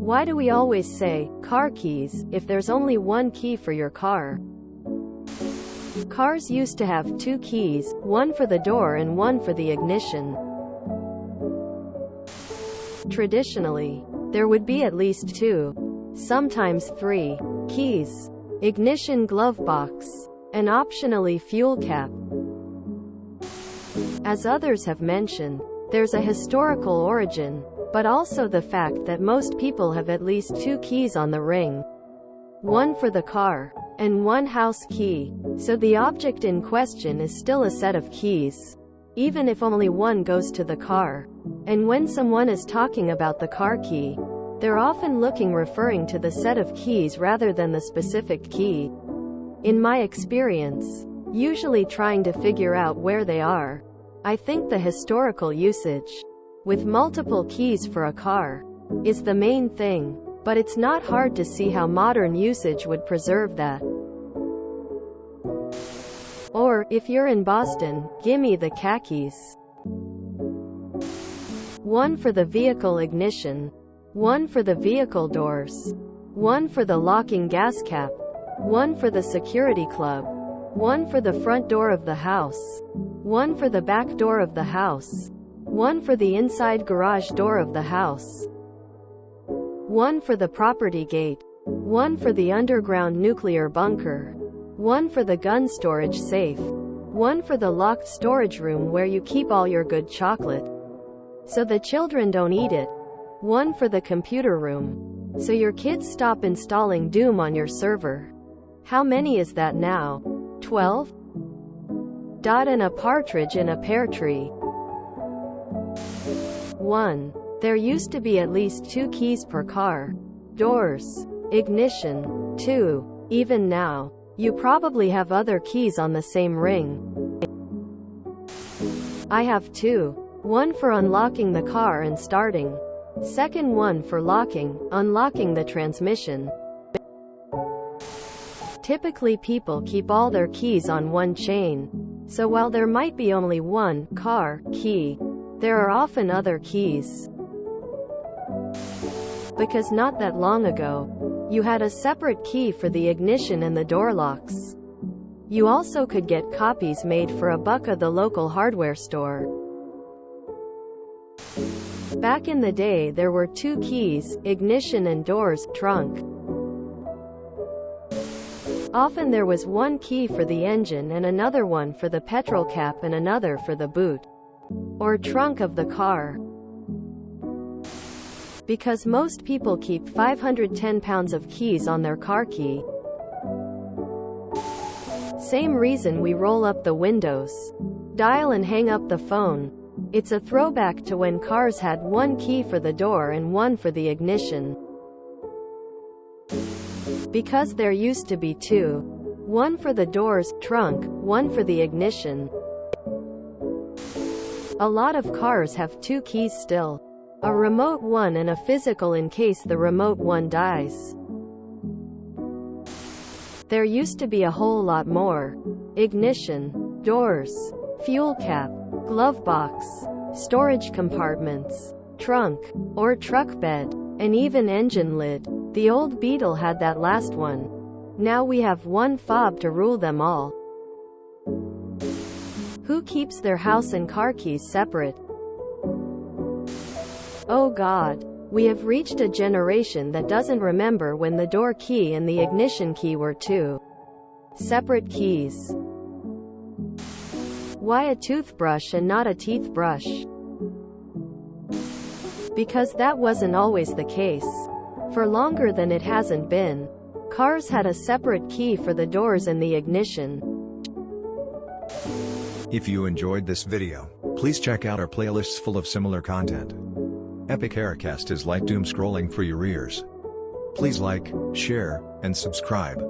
Why do we always say, car keys, if there's only one key for your car? Cars used to have two keys, one for the door and one for the ignition. Traditionally, there would be at least two, sometimes three, keys. Ignition glove box, and optionally fuel cap. As others have mentioned, there's a historical origin, but also the fact that most people have at least two keys on the ring. One for the car, and one house key, so the object in question is still a set of keys, even if only one goes to the car. And when someone is talking about the car key, they're often referring to the set of keys rather than the specific key. In my experience, usually trying to figure out where they are, I think the historical usage, with multiple keys for a car, is the main thing, but it's not hard to see how modern usage would preserve that. Or, if you're in Boston, gimme the khakis. One for the vehicle ignition, one for the vehicle doors, one for the locking gas cap, one for the security club, one for the front door of the house, one for the back door of the house, one for the inside garage door of the house, one for the property gate, one for the underground nuclear bunker, one for the gun storage safe, one for the locked storage room where you keep all your good chocolate, so the children don't eat it, one for the computer room, so your kids stop installing Doom on your server. How many is that now? 12? And a partridge in a pear tree. 1. There used to be at least two keys per car. Doors. Ignition. 2. Even now, you probably have other keys on the same ring. I have two. One for unlocking the car and starting. Second one for unlocking the transmission. Typically people keep all their keys on one chain. So while there might be only one car key, there are often other keys. Because not that long ago, you had a separate key for the ignition and the door locks. You also could get copies made for $1 at the local hardware store. Back in the day there were two keys, ignition and doors, trunk. Often there was one key for the engine and another one for the petrol cap and another for the boot or trunk of the car. Because most people keep 510 pounds of keys on their car key. Same reason we roll up the windows, dial and hang up the phone. It's a throwback to when cars had one key for the door and one for the ignition. Because there used to be two. One for the doors, trunk, one for the ignition. A lot of cars have two keys still. A remote one and a physical in case the remote one dies. There used to be a whole lot more. Ignition, doors, fuel cap, glove box, storage compartments, trunk, or truck bed, and even engine lid. The old Beetle had that last one. Now we have one fob to rule them all. Who keeps their house and car keys separate? Oh God, we have reached a generation that doesn't remember when the door key and the ignition key were two separate keys. Why a toothbrush and not a teeth brush? Because that wasn't always the case. For longer than it hasn't been, cars had a separate key for the doors and the ignition. If you enjoyed this video, please check out our playlists full of similar content. Epic Aircast is like doom scrolling for your ears. Please like, share, and subscribe.